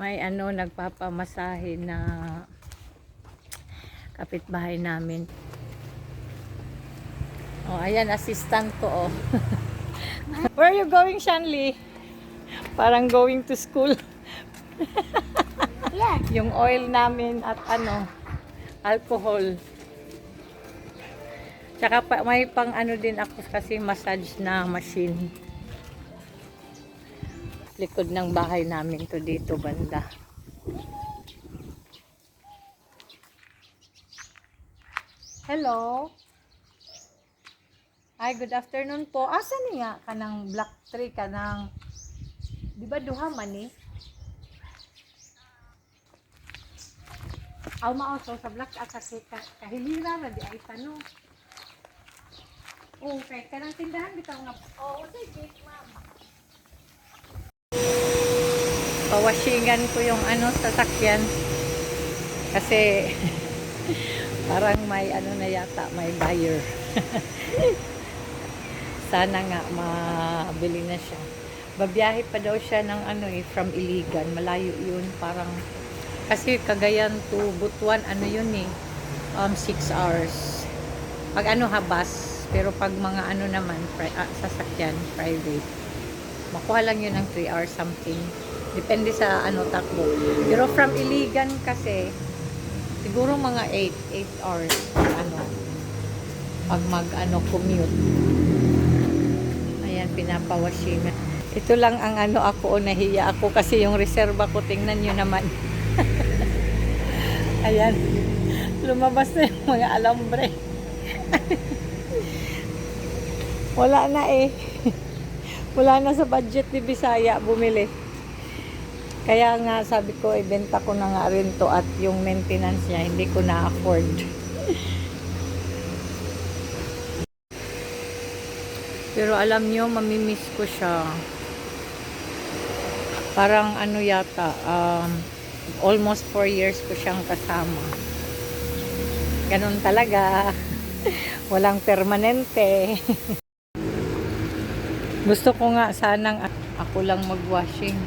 May nagpapamasahe na kapitbahay namin. Oh, ayan, assistant ko, oh. Where are you going, Shanley? Parang going to school. Yeah. Yung oil namin at alcohol. Tsaka may pang din ako kasi massage na machine. Likod ng bahay namin to dito banda. Hello. Hi, good afternoon po. Asa niya kanang black tree kanang di ba duha man ni? Aw mao so sa black at kasi kahilira ra di ay tanong. Oh, kay kanang tindahan bitaw nga. Oh, sige, ma'am. Pawashingan ko yung sasakyan kasi parang may na yata may buyer. Sana nga mabili na siya. Babiyahe pa daw siya ng from Iligan, malayo yun, parang kasi Cagayan to Butuan yun 6 hours pag bus, pero pag mga naman sasakyan private makuha lang yun ng 3 hours something. Depende sa takbo. Pero from Iligan kasi siguro mga 8 hours pag commute. Ayan, pinapawashingan. Ito lang ang ako nahiya ako kasi yung reserva ko tingnan nyo naman. Ayan. Lumabas na yung mga alambre. Wala na wala na sa budget ni Bisaya bumili. Kaya nga sabi ko ibenta ko na nga rin to at yung maintenance niya hindi ko na afford. Pero alam nyo, mamimiss ko siya. Parang yata almost 4 years ko siyang kasama. Ganun talaga. Walang permanente. Gusto ko nga sanang ako lang magwashing.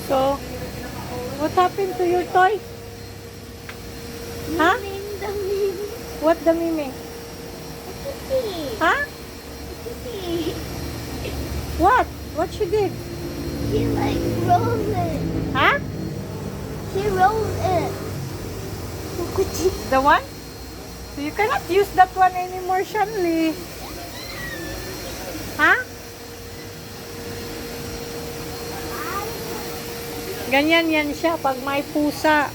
So, what happened to your toy? Huh? What the miming? Huh? What? What she did? She like rolls it. Huh? She rolls it. The one? So you cannot use that one anymore, Shanley. Huh? Ganyan yan siya pag may pusa.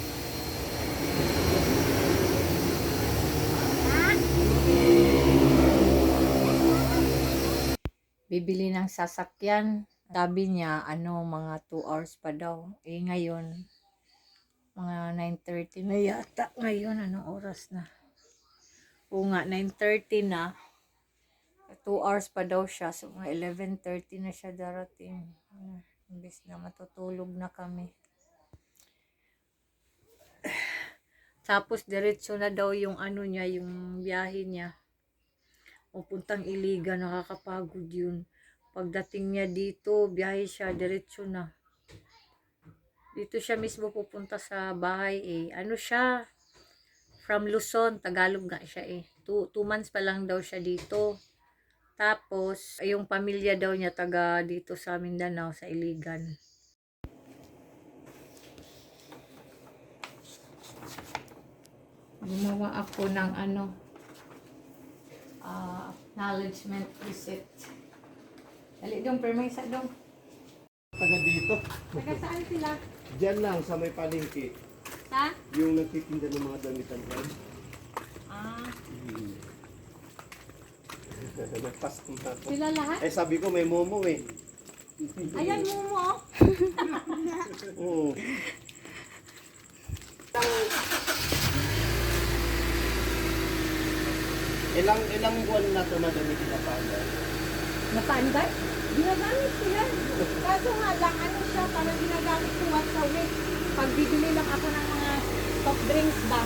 Bibili ng sasakyan. Sabi niya, mga 2 hours pa daw. Ngayon, mga 9:30 na yata. Ngayon, anong oras na? Oo nga, 9:30 na. 2 hours pa daw siya. So, mga 11:30 na siya darating. Imbis na matutulog na kami. Tapos, diretso na daw yung niya, yung biyahe niya. Pupuntang Iligan, nakakapagod yun. Pagdating niya dito, biyahe siya, diretso na. Dito siya mismo pupunta sa bahay siya, from Luzon, Tagalog nga siya 2 months pa lang daw siya dito. Tapos, yung pamilya daw niya taga dito sa Mindanao, sa Iligan. Gumawa ako ng acknowledgement receipt. Dali dong, permisa dong. Taga dito. Taga saan sila? Diyan lang sa may palengke. Sa? Yung nagtitinda ng mga damitan dyan. Nagpasko na ako. Sila lahat? Sabi ko may momo Ayan mo. Oo. Ilang buwan na ito madami pinapagay? Napaanday? Ginagamit ko yan. Kaso nga lang, siya, parang ginagamit ko once a week. Pag bibili lang ako ng mga soft drinks ba.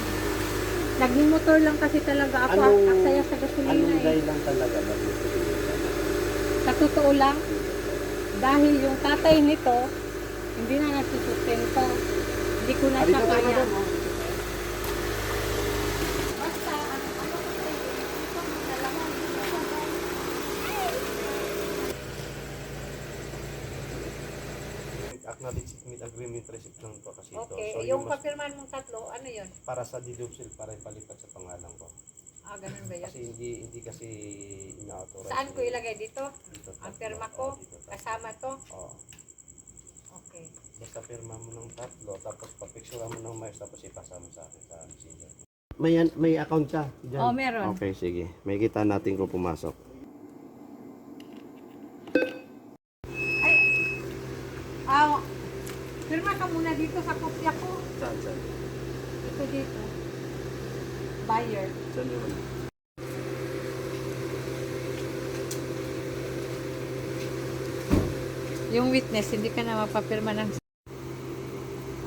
Nagmumotor lang kasi talaga ako. Aksaya sa gasolina Anong dahilan talaga ba? Sa totoo lang, dahil yung tatay nito, Hindi na nasusustento. Hindi ko na Ari siya ka tayo, kaya. madam. Oh. Basta, ano kasi, ito mo na laman. Acknowledgement agreement receipt lang to kasi ito. Okay, So, yung mas, papirman mong tatlo, ano yun? para sa deduction para ipalipat sa pangalan ko. Ah, ganun ba yun? Kasi hindi kasi ina-authorize. Saan ko ilagay dito? Dito, Ang tatlo. pirma ko? Dito, tatlo. Kasama to? Oo. Okay. Basta pirma mo ng tatlo, tapos papicture mo ng mais, tapos ipasa mo sa akin sa messenger. May account siya dyan? Oh, meron. Okay, sige. May kita natin kung pumasok. Ay, ah, pirma ka muna dito sa kopya ko. Saan? Ito dito. Buyer. Saan yun? Yung witness, hindi ka na mapapirma ng...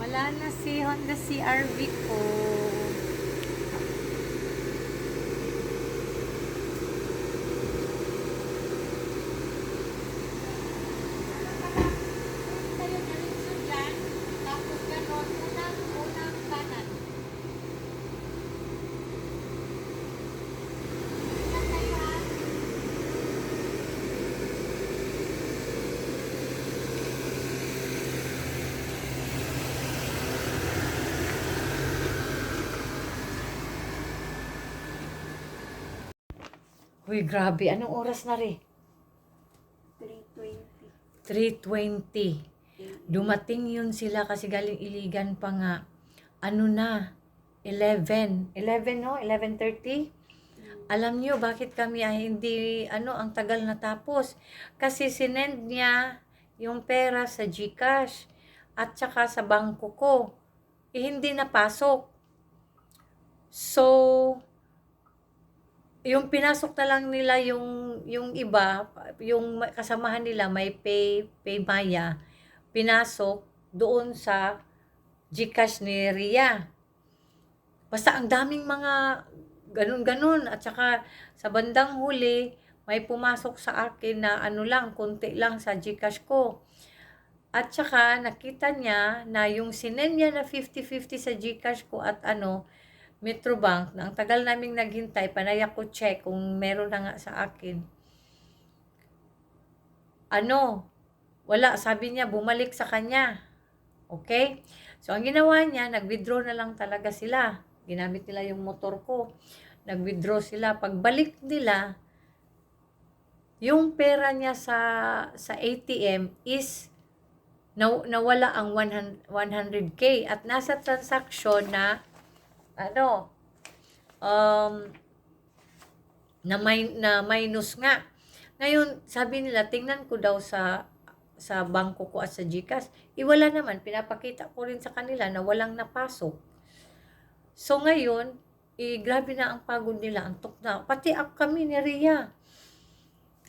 Wala na si Honda CRV ko. Tayo na rin siya dyan. Tapos ganon, unang kanan. Yan tayo ha. Uy, grabe. Anong oras na rin? 3:20. 3:20. Dumating yun sila kasi galing Iligan pa nga. Ano na? 11. 11 no? 11:30? Alam nyo bakit kami ay hindi, ang tagal natapos? Kasi sinend niya yung pera sa GCash at saka sa bangko ko. Hindi napasok. So, yung pinasok na lang nila yung iba, yung kasamahan nila may Paymaya, pinasok doon sa GCash ni Ria. Basta ang daming mga ganun-ganun at saka sa bandang huli may pumasok sa akin na konti lang sa GCash ko. At saka nakita niya na yung sinend niya na 50-50 sa GCash ko at Metrobank, na ang tagal naming naghintay, panay ako check kung meron na nga sa akin. Wala, sabi niya, bumalik sa kanya. Okay? So, ang ginawa niya, nag-withdraw na lang talaga sila. Ginamit nila yung motor ko. Nag-withdraw sila. Pagbalik nila, yung pera niya sa ATM is nawala ang 100K at nasa transaction na na minus nga. Ngayon, sabi nila, tingnan ko daw sa bangko ko at sa GCash. Wala naman, pinapakita ko rin sa kanila na walang napasok. So ngayon, grabe na ang pagod nila, antok na. Pati kami ni Ria.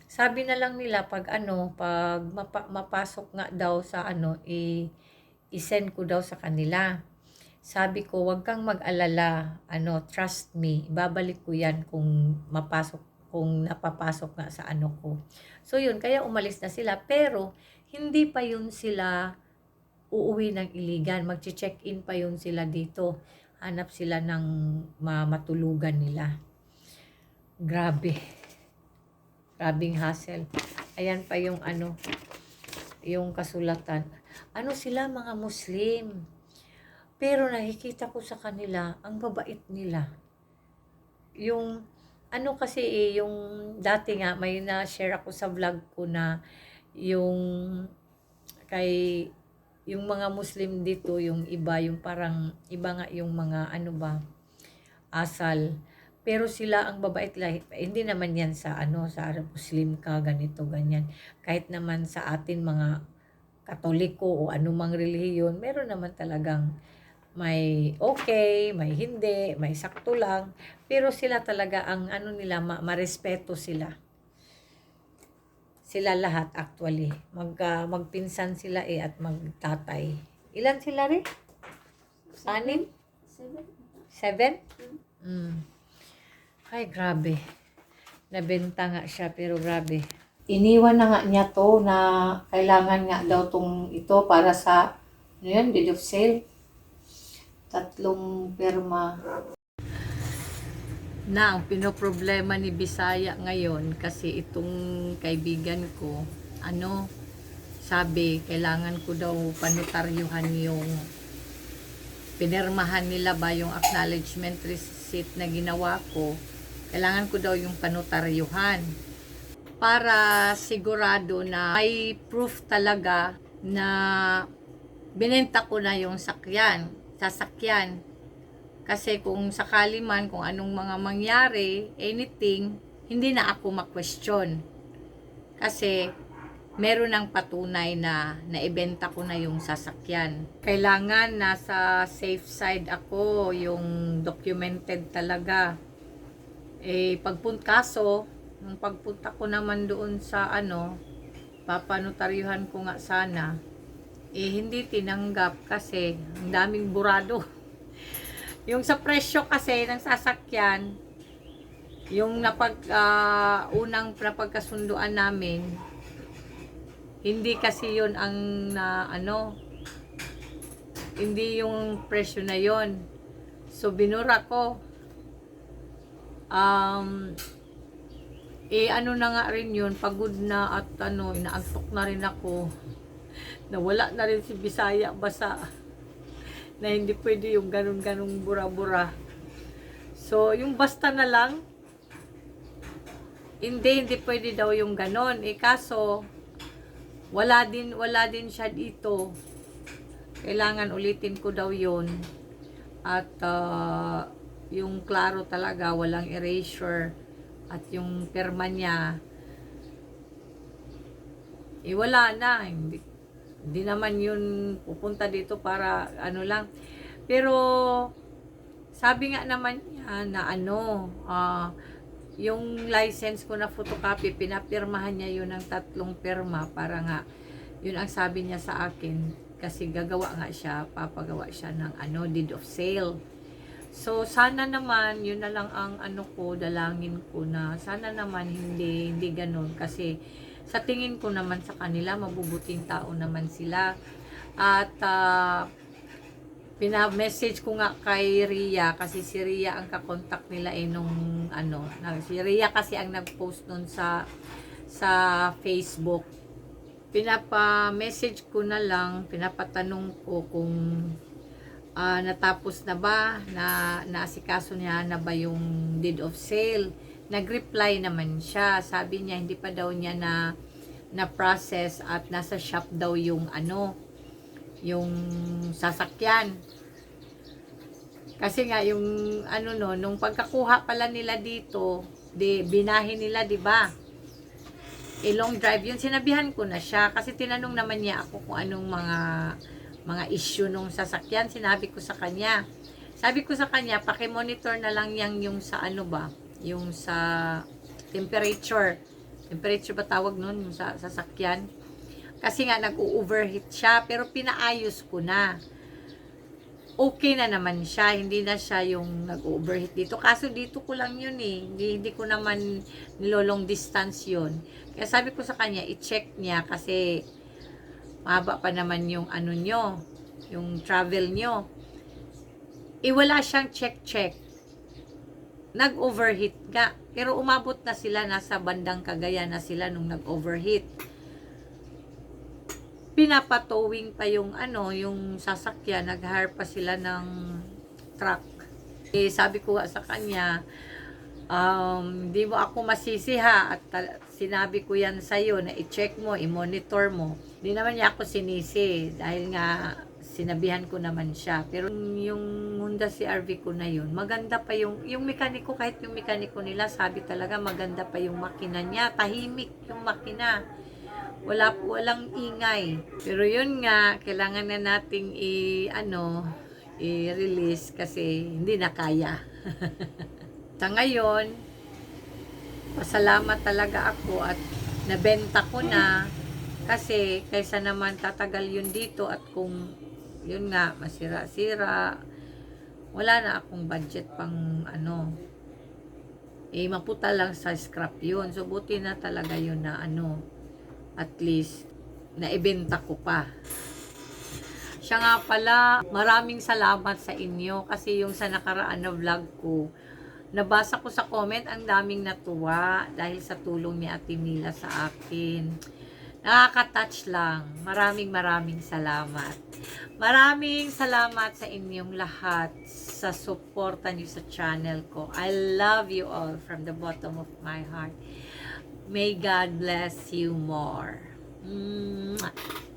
Sabi na lang nila pag mapasok nga daw sa i-send ko daw sa kanila. Sabi ko, wag kang mag-alala, trust me, ibabalik ko yan kung napapasok nga sa ko. So yun, kaya umalis na sila, pero hindi pa yun sila uuwi ng Iligan, mag-check-in pa yun sila dito, hanap sila ng matulugan nila. Grabing hassle. Ayan pa yung yung kasulatan. Sila mga Muslim. Pero nakikita ko sa kanila, ang babait nila. Yung, kasi yung dati nga, may na-share ako sa vlog ko na yung mga Muslim dito, yung iba, yung parang, iba nga yung mga, asal. Pero sila ang babait lang. Hindi naman yan sa Muslim ka, ganito, ganyan. Kahit naman sa atin mga Katoliko o anumang relihiyon, meron naman talagang may okay, may hindi, may sakto lang. Pero sila talaga, ang nila, marespeto sila. Sila lahat actually. Magpinsan sila at magtatay. Ilan sila rin? 6? 7? Ay, grabe. Nabenta nga siya, pero grabe. iniwan na nga niya to na kailangan nga daw tong ito para sa, ano yun, deed of sale. 3 pirma. Na ang pinoproblema ni Bisaya ngayon kasi itong kaibigan ko, sabi, kailangan ko daw panotaryuhan yung pinirmahan nila ba yung acknowledgement receipt na ginawa ko. Kailangan ko daw yung panotaryuhan para sigurado na may proof talaga na binenta ko na yung sasakyan. Kasi kung sakali man, kung anong mga mangyari, anything, hindi na ako ma-question. Kasi meron ng patunay na naibenta ko na yung sasakyan. Kailangan nasa safe side ako, yung documented talaga. Nung pagpunta ko naman doon sa papanotaryuhan ko nga sana, hindi tinanggap kasi ang daming burado. Yung sa presyo kasi ng sasakyan, yung unang napagkasunduan namin, hindi kasi yun ang hindi yung presyo na yun. So binura ko. Na nga rin yun, pagod na at inaantok na rin ako. Nawala na rin si Bisaya basa. Na hindi pwede yung ganun-ganung bura-bura. So, yung basta na lang, hindi pwede daw yung ganon. Kaso, wala din siya dito. Kailangan ulitin ko daw yun. At, yung klaro talaga, walang erasure. At yung pirma niya, wala na. Hindi naman yun pupunta dito para lang. Pero sabi nga naman niya na yung license ko na photocopy, pinapirmahan niya yun ng 3 pirma para nga, yun ang sabi niya sa akin. Kasi papagawa siya ng deed of sale. So sana naman, yun na lang ang dalangin ko na sana naman hindi ganun. Kasi sa tingin ko naman sa kanila, mabubuting tao naman sila. At pina-message ko nga kay Ria, kasi si Ria ang kakontak nila nung si Ria kasi ang nag-post nun sa Facebook. Pinapa-message ko na lang, pinapatanong ko kung natapos na ba, naasikaso niya na ba yung deed of sale. Nag-reply naman siya. Sabi niya hindi pa daw niya na process at nasa shop daw yung yung sasakyan. Kasi nga yung nung pagkakuha pala nila dito, binahin nila, 'di ba? Long drive yun, sinabihan ko na siya kasi tinanong naman niya ako kung anong mga issue nung sasakyan. Sinabi ko sa kanya. Sabi ko sa kanya, paki-monitor na lang yung sa yung sa temperature ba tawag nun, yung sa sasakyan, kasi nga nag-overheat siya, pero pinaayos ko na, okay na naman siya, hindi na siya yung nag-overheat dito, kaso dito ko lang yun hindi ko naman nilolong distance yun, kaya sabi ko sa kanya i-check niya kasi mahaba pa naman yung nyo, yung travel nyo, wala siyang check, nag-overheat nga. Pero umabot na sila, nasa bandang Cagayan na sila nung nag-overheat. Pinapatowing pa yung yung sasakyan, nag-hire pa sila ng truck. Sabi ko sa kanya, di mo ako masisiha at sinabi ko yan sa'yo na i-check mo, i-monitor mo. Di naman niya ako sinisi dahil nga sinabihan ko naman siya. Pero yung Honda CR-V ko na yun, maganda pa yung mekaniko, kahit yung mekaniko nila, sabi talaga maganda pa yung makina niya. Tahimik yung makina. Walang ingay. Pero yun nga, kailangan na nating i-release kasi hindi na kaya. Sa ngayon, pasalamat talaga ako at nabenta ko na kasi kaysa naman tatagal yun dito at kung yun nga, masira-sira, wala na akong budget pang eh maputa lang sa scrap yun. So buti na talaga yun na ano, at least naibenta ko pa. Siya nga pala, maraming salamat sa inyo kasi yung sa nakaraan na vlog ko, nabasa ko sa comment, ang daming natuwa dahil sa tulong ni Ate Mila sa akin. Nakaka-touch lang. Maraming salamat. Maraming salamat sa inyong lahat sa suporta niyo sa channel ko. I love you all from the bottom of my heart. May God bless you more. Mwah.